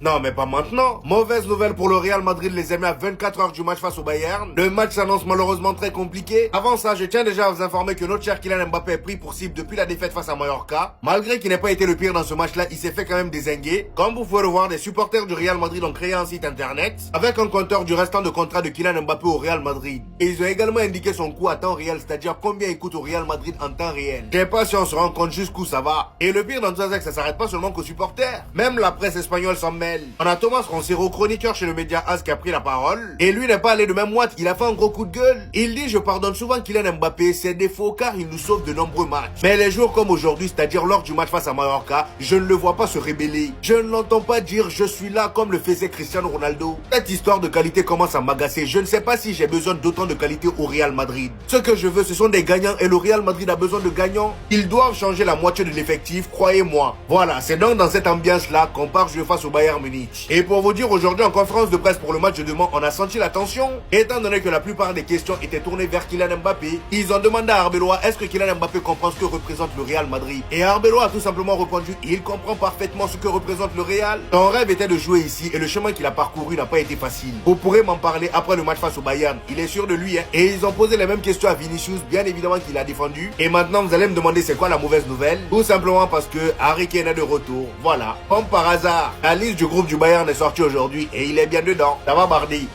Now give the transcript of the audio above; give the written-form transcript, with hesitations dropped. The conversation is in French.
Non, mais pas maintenant. Mauvaise nouvelle pour le Real Madrid, les amis, à 24 heures du match face au Bayern. Le match s'annonce malheureusement très compliqué. Avant ça, je tiens déjà à vous informer que notre cher Kylian Mbappé est pris pour cible depuis la défaite face à Mallorca. Malgré qu'il n'ait pas été le pire dans ce match-là, il s'est fait quand même dézinguer. Comme vous pouvez le voir, des supporters du Real Madrid ont créé un site internet avec un compteur du restant de contrat de Kylian Mbappé au Real Madrid. Et ils ont également indiqué son coût à temps réel, c'est-à-dire combien il coûte au Real Madrid en temps réel. Je sais pas si on se rend compte jusqu'où ça va. Et le pire dans tout ça, c'est que ça s'arrête pas seulement qu'aux supporters. Même la presse espagnole s'en mêle. On a Thomas Roncero, chroniqueur chez le média AS, qui a pris la parole. Et lui n'est pas allé de même moite, il a fait un gros coup de gueule. Il dit: je pardonne souvent Kylian Mbappé ses défauts car il nous sauve de nombreux matchs. Mais les jours comme aujourd'hui, c'est-à-dire lors du match face à Mallorca, je ne le vois pas se rébeller. Je ne l'entends pas dire je suis là comme le faisait Cristiano Ronaldo. Cette histoire de qualité commence à m'agacer. Je ne sais pas si j'ai besoin d'autant de qualité au Real Madrid. Ce que je veux, ce sont des gagnants et le Real Madrid a besoin de gagnants. Ils doivent changer la moitié de l'effectif, croyez-moi. Voilà, c'est donc dans cette ambiance-là qu'on part jouer face au Bayern Munich. Et pour vous dire, aujourd'hui en conférence de presse pour le match de demain, on a senti la tension. Étant donné que la plupart des questions étaient tournées vers Kylian Mbappé, ils ont demandé à Arbeloa est-ce que Kylian Mbappé comprend ce que représente le Real Madrid. Et Arbeloa a tout simplement répondu: il comprend parfaitement ce que représente le Real. Son rêve était de jouer ici et le chemin qu'il a parcouru n'a pas été facile. Vous pourrez m'en parler après le match face au Bayern. Il est sûr de lui, hein. Et ils ont posé les mêmes questions à Vinicius, bien évidemment qu'il a défendu. Et maintenant vous allez me demander c'est quoi la mauvaise nouvelle. Tout simplement parce que Harry Kane est de retour. Voilà. Comme par hasard, la liste du groupe du Bayern est sortie aujourd'hui et il est bien dedans. Ça va Bardi.